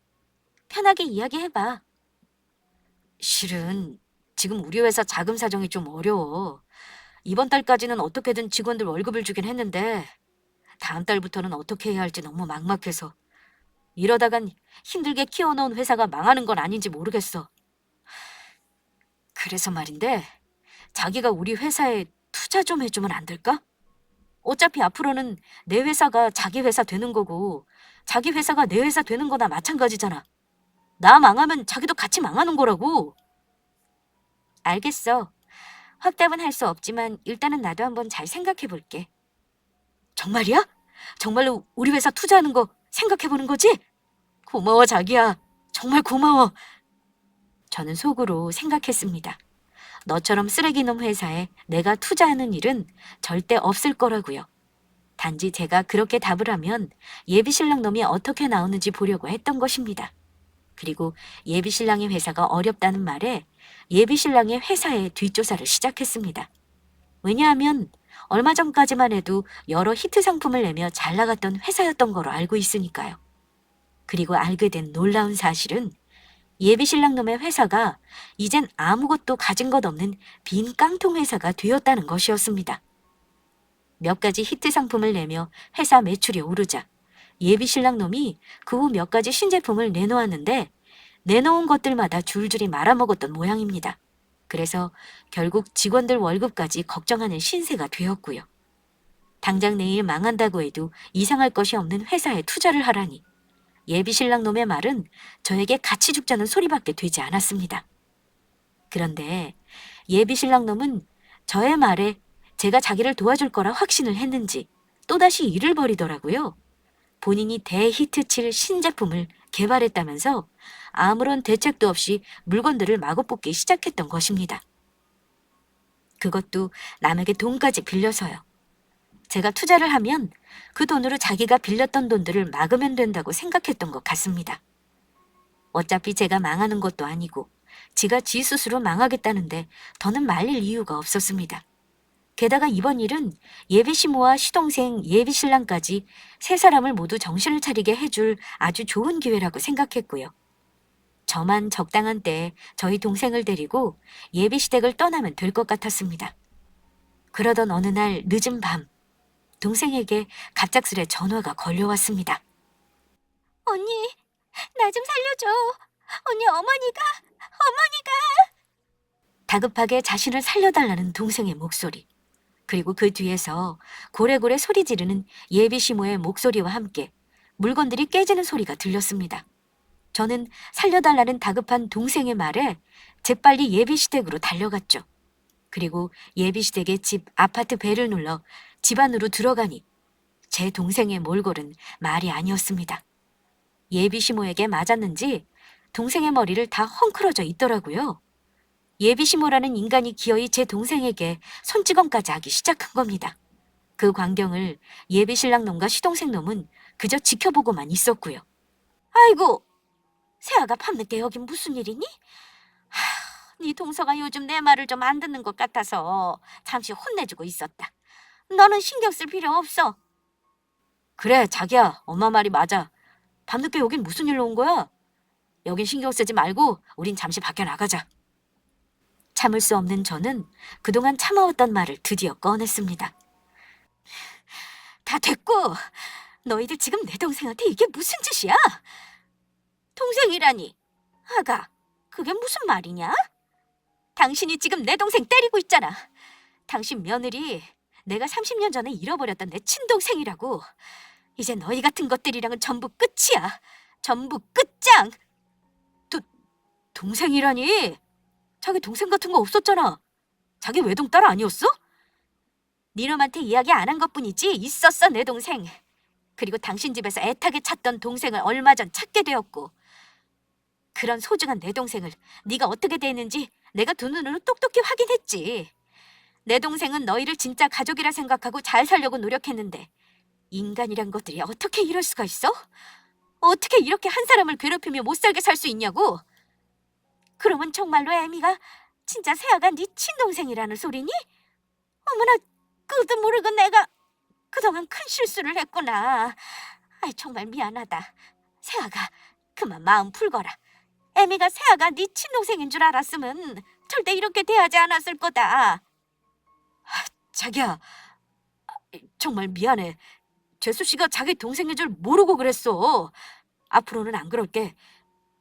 편하게 이야기해봐. 실은 지금 우리 회사 자금 사정이 좀 어려워. 이번 달까지는 어떻게든 직원들 월급을 주긴 했는데 다음 달부터는 어떻게 해야 할지 너무 막막해서 이러다간 힘들게 키워놓은 회사가 망하는 건 아닌지 모르겠어. 그래서 말인데 자기가 우리 회사에 투자 좀 해주면 안 될까? 어차피 앞으로는 내 회사가 자기 회사 되는 거고 자기 회사가 내 회사 되는 거나 마찬가지잖아. 나 망하면 자기도 같이 망하는 거라고. 알겠어. 확답은 할 수 없지만 일단은 나도 한번 잘 생각해 볼게. 정말이야? 정말로 우리 회사 투자하는 거 생각해 보는 거지? 고마워 자기야. 정말 고마워. 저는 속으로 생각했습니다. 너처럼 쓰레기놈 회사에 내가 투자하는 일은 절대 없을 거라고요. 단지 제가 그렇게 답을 하면 예비신랑 놈이 어떻게 나오는지 보려고 했던 것입니다. 그리고 예비신랑의 회사가 어렵다는 말에 예비신랑의 회사에 뒷조사를 시작했습니다. 왜냐하면 얼마 전까지만 해도 여러 히트 상품을 내며 잘 나갔던 회사였던 거로 알고 있으니까요. 그리고 알게 된 놀라운 사실은 예비신랑 놈의 회사가 이젠 아무것도 가진 것 없는 빈 깡통 회사가 되었다는 것이었습니다. 몇 가지 히트 상품을 내며 회사 매출이 오르자 예비신랑 놈이 그 후 몇 가지 신제품을 내놓았는데 내놓은 것들마다 줄줄이 말아먹었던 모양입니다. 그래서 결국 직원들 월급까지 걱정하는 신세가 되었고요. 당장 내일 망한다고 해도 이상할 것이 없는 회사에 투자를 하라니 예비신랑 놈의 말은 저에게 같이 죽자는 소리밖에 되지 않았습니다. 그런데 예비신랑 놈은 저의 말에 제가 자기를 도와줄 거라 확신을 했는지 또다시 일을 벌이더라고요. 본인이 대히트칠 신제품을 개발했다면서 아무런 대책도 없이 물건들을 마구 뽑기 시작했던 것입니다. 그것도 남에게 돈까지 빌려서요. 제가 투자를 하면 그 돈으로 자기가 빌렸던 돈들을 막으면 된다고 생각했던 것 같습니다. 어차피 제가 망하는 것도 아니고 지가 지 스스로 망하겠다는데 더는 말릴 이유가 없었습니다. 게다가 이번 일은 예비시모와 시동생 예비신랑까지 세 사람을 모두 정신을 차리게 해줄 아주 좋은 기회라고 생각했고요. 저만 적당한 때에 저희 동생을 데리고 예비시댁을 떠나면 될 것 같았습니다. 그러던 어느 날 늦은 밤 동생에게 갑작스레 전화가 걸려왔습니다. 언니, 나 좀 살려줘. 언니 어머니가. 다급하게 자신을 살려달라는 동생의 목소리. 그리고 그 뒤에서 고래고래 소리 지르는 예비시모의 목소리와 함께 물건들이 깨지는 소리가 들렸습니다. 저는 살려달라는 다급한 동생의 말에 재빨리 예비시댁으로 달려갔죠. 그리고 예비시댁의 집 아파트 벨을 눌러 집 안으로 들어가니 제 동생의 몰골은 말이 아니었습니다. 예비시모에게 맞았는지 동생의 머리를 다 헝클어져 있더라고요. 예비시모라는 인간이 기어이 제 동생에게 손찌검까지 하기 시작한 겁니다. 그 광경을 예비신랑 놈과 시동생 놈은 그저 지켜보고만 있었고요. 아이고, 새아가 밤늦게 여긴 무슨 일이니? 네 동서가 요즘 내 말을 좀 안 듣는 것 같아서 잠시 혼내주고 있었다. 너는 신경 쓸 필요 없어. 그래, 자기야, 엄마 말이 맞아. 밤늦게 여긴 무슨 일로 온 거야? 여긴 신경 쓰지 말고 우린 잠시 밖에 나가자. 참을 수 없는 저는 그동안 참아왔던 말을 드디어 꺼냈습니다. 다 됐고, 너희들 지금 내 동생한테 이게 무슨 짓이야? 동생이라니. 아가, 그게 무슨 말이냐? 당신이 지금 내 동생 때리고 있잖아. 당신 며느리 내가 30년 전에 잃어버렸던 내 친동생이라고. 이제 너희 같은 것들이랑은 전부 끝이야. 전부 끝장. 동생이라니? 자기 동생 같은 거 없었잖아. 자기 외동딸 아니었어? 니놈한테 이야기 안 한 것뿐이지 있었어, 내 동생. 그리고 당신 집에서 애타게 찾던 동생을 얼마 전 찾게 되었고, 그런 소중한 내 동생을 네가 어떻게 대했는지 내가 두 눈으로 똑똑히 확인했지. 내 동생은 너희를 진짜 가족이라 생각하고 잘 살려고 노력했는데 인간이란 것들이 어떻게 이럴 수가 있어? 어떻게 이렇게 한 사람을 괴롭히며 못 살게 살 수 있냐고? 그러면 정말로 애미가 진짜 세아가 네 친동생이라는 소리니? 어머나, 그것도 모르고 내가 그동안 큰 실수를 했구나. 아이, 정말 미안하다. 세아가 그만 마음 풀거라. 애미가 세아가 네 친동생인 줄 알았으면 절대 이렇게 대하지 않았을 거다. 자기야, 정말 미안해. 재수 씨가 자기 동생인 줄 모르고 그랬어. 앞으로는 안 그럴게.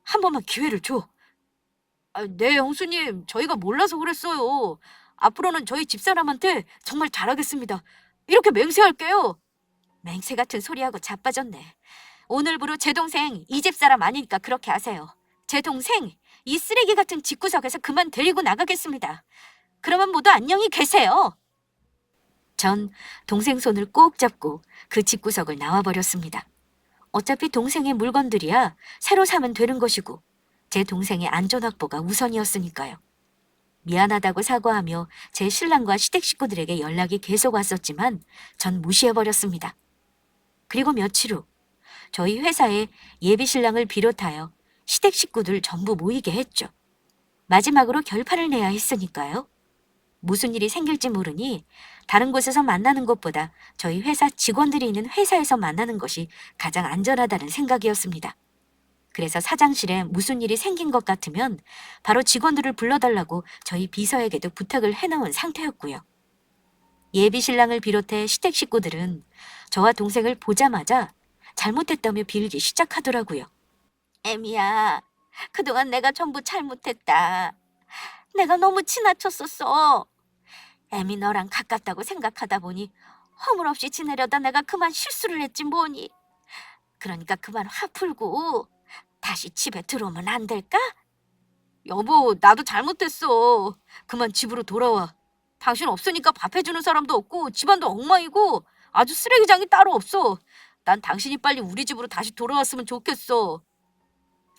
한 번만 기회를 줘. 네, 형수님. 저희가 몰라서 그랬어요. 앞으로는 저희 집사람한테 정말 잘하겠습니다. 이렇게 맹세할게요. 맹세 같은 소리하고 자빠졌네. 오늘부로 제 동생 이 집사람 아니니까 그렇게 하세요. 제 동생 이 쓰레기 같은 집구석에서 그만 데리고 나가겠습니다. 그러면 모두 안녕히 계세요. 전 동생 손을 꼭 잡고 그 집구석을 나와버렸습니다. 어차피 동생의 물건들이야 새로 사면 되는 것이고 제 동생의 안전 확보가 우선이었으니까요. 미안하다고 사과하며 제 신랑과 시댁 식구들에게 연락이 계속 왔었지만 전 무시해버렸습니다. 그리고 며칠 후 저희 회사에 예비 신랑을 비롯하여 시댁 식구들 전부 모이게 했죠. 마지막으로 결판을 내야 했으니까요. 무슨 일이 생길지 모르니 다른 곳에서 만나는 것보다 저희 회사 직원들이 있는 회사에서 만나는 것이 가장 안전하다는 생각이었습니다. 그래서 사장실에 무슨 일이 생긴 것 같으면 바로 직원들을 불러달라고 저희 비서에게도 부탁을 해놓은 상태였고요. 예비 신랑을 비롯해 시댁 식구들은 저와 동생을 보자마자 잘못했다며 빌기 시작하더라고요. 애미야, 그동안 내가 전부 잘못했다. 내가 너무 지나쳤었어. 애미 너랑 가깝다고 생각하다 보니 허물없이 지내려다 내가 그만 실수를 했지 뭐니. 그러니까 그만 화 풀고 다시 집에 들어오면 안 될까? 여보, 나도 잘못했어. 그만 집으로 돌아와. 당신 없으니까 밥 해주는 사람도 없고 집안도 엉망이고 아주 쓰레기장이 따로 없어. 난 당신이 빨리 우리 집으로 다시 돌아왔으면 좋겠어.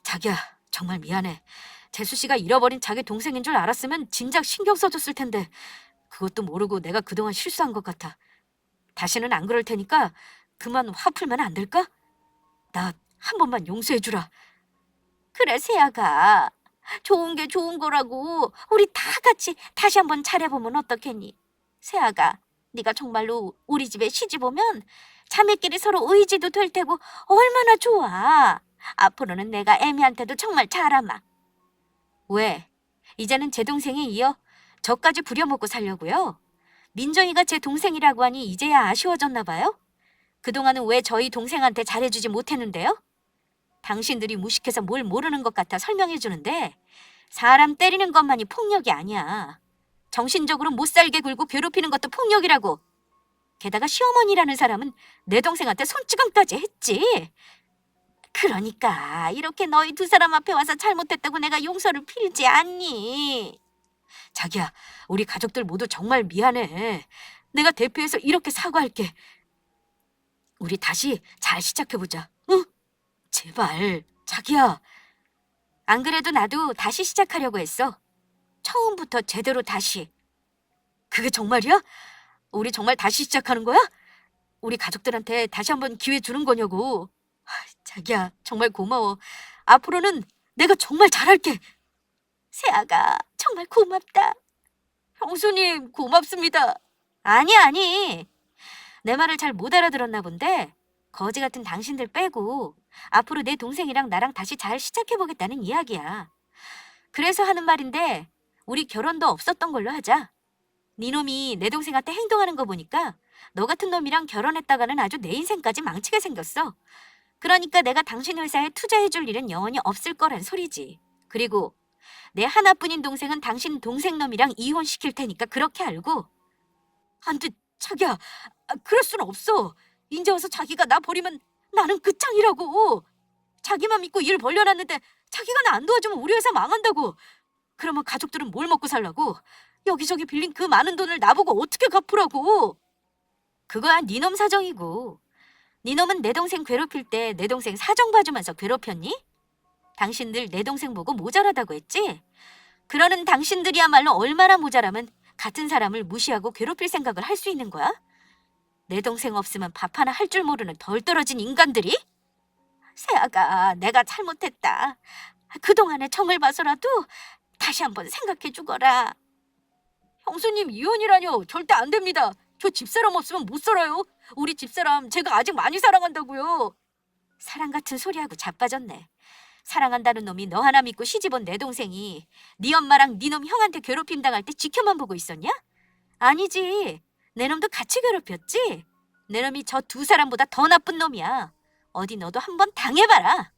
자기야, 정말 미안해. 재수 씨가 잃어버린 자기 동생인 줄 알았으면 진작 신경 써줬을 텐데 그것도 모르고 내가 그동안 실수한 것 같아. 다시는 안 그럴 테니까 그만 화 풀면 안 될까? 나 한 번만 용서해주라. 그래, 세아가. 좋은 게 좋은 거라고. 우리 다 같이 다시 한번 잘해보면 어떻겠니? 세아가, 네가 정말로 우리 집에 시집 오면 자매끼리 서로 의지도 될 테고 얼마나 좋아. 앞으로는 내가 애미한테도 정말 잘하마. 왜? 이제는 제 동생에 이어 저까지 부려먹고 살려고요? 민정이가 제 동생이라고 하니 이제야 아쉬워졌나 봐요? 그동안은 왜 저희 동생한테 잘해주지 못했는데요? 당신들이 무식해서 뭘 모르는 것 같아 설명해주는데 사람 때리는 것만이 폭력이 아니야. 정신적으로 못 살게 굴고 괴롭히는 것도 폭력이라고. 게다가 시어머니라는 사람은 내 동생한테 손찌검까지 했지. 그러니까 이렇게 너희 두 사람 앞에 와서 잘못했다고 내가 용서를 빌지 않니? 자기야, 우리 가족들 모두 정말 미안해. 내가 대표해서 이렇게 사과할게. 우리 다시 잘 시작해보자. 응? 제발, 자기야. 안 그래도 나도 다시 시작하려고 했어. 처음부터 제대로 다시. 그게 정말이야? 우리 정말 다시 시작하는 거야? 우리 가족들한테 다시 한번 기회 주는 거냐고. 자기야, 정말 고마워. 앞으로는 내가 정말 잘할게. 세아가, 정말 고맙다. 형수님, 고맙습니다. 아니. 내 말을 잘 못 알아들었나 본데 거지 같은 당신들 빼고 앞으로 내 동생이랑 나랑 다시 잘 시작해보겠다는 이야기야. 그래서 하는 말인데 우리 결혼도 없었던 걸로 하자. 네 놈이 내 동생한테 행동하는 거 보니까 너 같은 놈이랑 결혼했다가는 아주 내 인생까지 망치게 생겼어. 그러니까 내가 당신 회사에 투자해줄 일은 영원히 없을 거란 소리지. 그리고 내 하나뿐인 동생은 당신 동생 놈이랑 이혼시킬 테니까 그렇게 알고 안 돼, 자기야. 그럴 순 없어. 인제 와서 자기가 나 버리면 나는 끝장이라고. 자기만 믿고 일 벌려놨는데 자기가 나 안 도와주면 우리 회사 망한다고. 그러면 가족들은 뭘 먹고 살라고? 여기저기 빌린 그 많은 돈을 나보고 어떻게 갚으라고? 그거야 니놈 사정이고. 니놈은 내 동생 괴롭힐 때 내 동생 사정 봐주면서 괴롭혔니? 당신들 내 동생 보고 모자라다고 했지? 그러는 당신들이야말로 얼마나 모자라면 같은 사람을 무시하고 괴롭힐 생각을 할 수 있는 거야? 내 동생 없으면 밥 하나 할 줄 모르는 덜 떨어진 인간들이? 세아가, 내가 잘못했다. 그동안의 정을 봐서라도 다시 한번 생각해 주거라. 형수님, 이혼이라뇨. 절대 안 됩니다. 저 집사람 없으면 못 살아요. 우리 집사람 제가 아직 많이 사랑한다고요. 사랑 같은 소리하고 자빠졌네. 사랑한다는 놈이 너 하나 믿고 시집온 내 동생이 네 엄마랑 네 놈 형한테 괴롭힘 당할 때 지켜만 보고 있었냐? 아니지. 내 놈도 같이 괴롭혔지. 내 놈이 저 두 사람보다 더 나쁜 놈이야. 어디 너도 한번 당해봐라.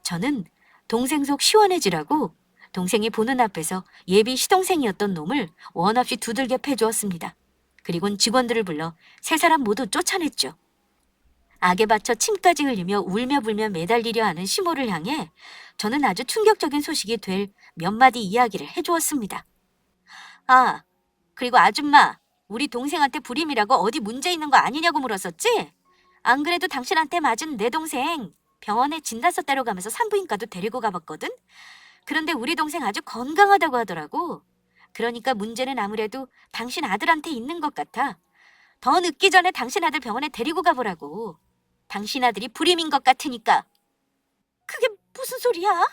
저는 동생 속 시원해지라고 동생이 보는 앞에서 예비 시동생이었던 놈을 원 없이 두들겨 패주었습니다. 그리곤 직원들을 불러 세 사람 모두 쫓아냈죠. 악에 받쳐 침까지 흘리며 울며 불며 매달리려 하는 시모를 향해 저는 아주 충격적인 소식이 될 몇 마디 이야기를 해주었습니다. 아, 그리고 아줌마, 우리 동생한테 불임이라고 어디 문제 있는 거 아니냐고 물었었지? 안 그래도 당신한테 맞은 내 동생 병원에 진단서 떼러 가면서 산부인과도 데리고 가봤거든? 그런데 우리 동생 아주 건강하다고 하더라고. 그러니까 문제는 아무래도 당신 아들한테 있는 것 같아. 더 늦기 전에 당신 아들 병원에 데리고 가보라고. 당신 아들이 불임인 것 같으니까. 그게 무슨 소리야?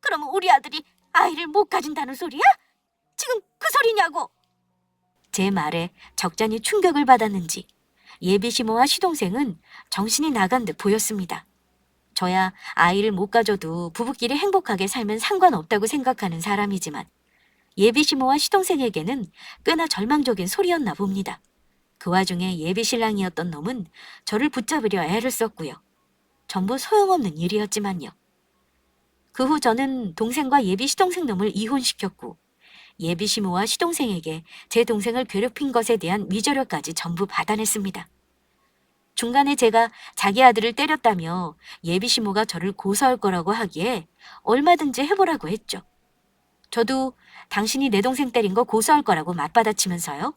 그러면 우리 아들이 아이를 못 가진다는 소리야? 지금 그 소리냐고. 제 말에 적잖이 충격을 받았는지 예비 시모와 시동생은 정신이 나간 듯 보였습니다. 저야 아이를 못 가져도 부부끼리 행복하게 살면 상관없다고 생각하는 사람이지만 예비 시모와 시동생에게는 꽤나 절망적인 소리였나 봅니다. 그 와중에 예비 신랑이었던 놈은 저를 붙잡으려 애를 썼고요. 전부 소용없는 일이었지만요. 그 후 저는 동생과 예비 시동생 놈을 이혼시켰고 예비 시모와 시동생에게 제 동생을 괴롭힌 것에 대한 위조료까지 전부 받아냈습니다. 중간에 제가 자기 아들을 때렸다며 예비 시모가 저를 고소할 거라고 하기에 얼마든지 해보라고 했죠. 저도 당신이 내 동생 때린 거 고소할 거라고 맞받아치면서요.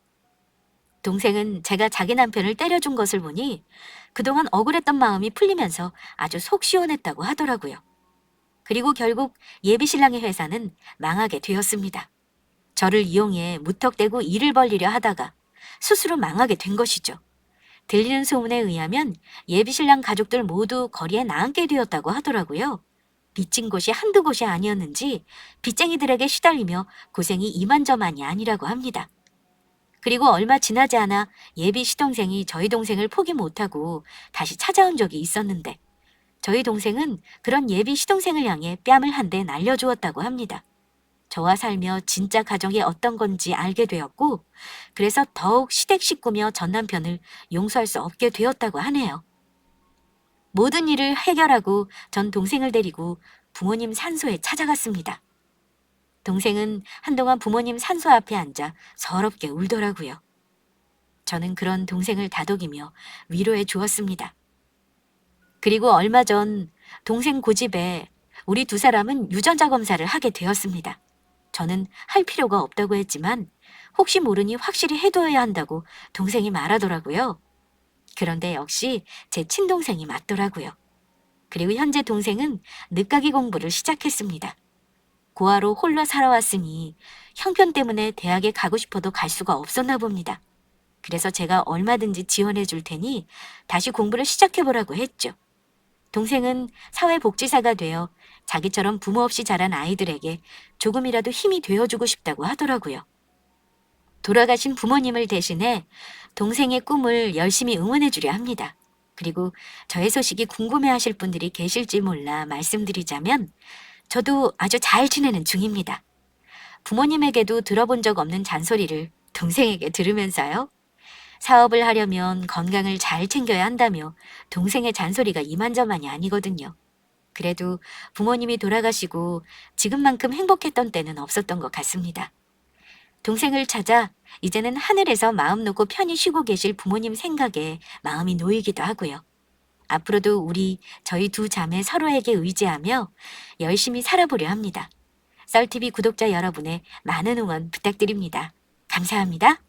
동생은 제가 자기 남편을 때려준 것을 보니 그동안 억울했던 마음이 풀리면서 아주 속 시원했다고 하더라고요. 그리고 결국 예비 신랑의 회사는 망하게 되었습니다. 저를 이용해 무턱대고 일을 벌리려 하다가 스스로 망하게 된 것이죠. 들리는 소문에 의하면 예비 신랑 가족들 모두 거리에 나앉게 되었다고 하더라고요. 빚진 곳이 한두 곳이 아니었는지 빚쟁이들에게 시달리며 고생이 이만저만이 아니라고 합니다. 그리고 얼마 지나지 않아 예비 시동생이 저희 동생을 포기 못하고 다시 찾아온 적이 있었는데 저희 동생은 그런 예비 시동생을 향해 뺨을 한 대 날려주었다고 합니다. 저와 살며 진짜 가정이 어떤 건지 알게 되었고 그래서 더욱 시댁 식구며 전 남편을 용서할 수 없게 되었다고 하네요. 모든 일을 해결하고 전 동생을 데리고 부모님 산소에 찾아갔습니다. 동생은 한동안 부모님 산소 앞에 앉아 서럽게 울더라고요. 저는 그런 동생을 다독이며 위로해 주었습니다. 그리고 얼마 전 동생 고집에 우리 두 사람은 유전자 검사를 하게 되었습니다. 저는 할 필요가 없다고 했지만 혹시 모르니 확실히 해둬야 한다고 동생이 말하더라고요. 그런데 역시 제 친동생이 맞더라고요. 그리고 현재 동생은 늦가기 공부를 시작했습니다. 고아로 홀로 살아왔으니 형편 때문에 대학에 가고 싶어도 갈 수가 없었나 봅니다. 그래서 제가 얼마든지 지원해 줄 테니 다시 공부를 시작해보라고 했죠. 동생은 사회복지사가 되어 자기처럼 부모 없이 자란 아이들에게 조금이라도 힘이 되어주고 싶다고 하더라고요. 돌아가신 부모님을 대신해 동생의 꿈을 열심히 응원해 주려 합니다. 그리고 저의 소식이 궁금해하실 분들이 계실지 몰라 말씀드리자면 저도 아주 잘 지내는 중입니다. 부모님에게도 들어본 적 없는 잔소리를 동생에게 들으면서요. 사업을 하려면 건강을 잘 챙겨야 한다며 동생의 잔소리가 이만저만이 아니거든요. 그래도 부모님이 돌아가시고 지금만큼 행복했던 때는 없었던 것 같습니다. 동생을 찾아 이제는 하늘에서 마음 놓고 편히 쉬고 계실 부모님 생각에 마음이 놓이기도 하고요. 앞으로도 저희 두 자매 서로에게 의지하며 열심히 살아보려 합니다. 썰TV 구독자 여러분의 많은 응원 부탁드립니다. 감사합니다.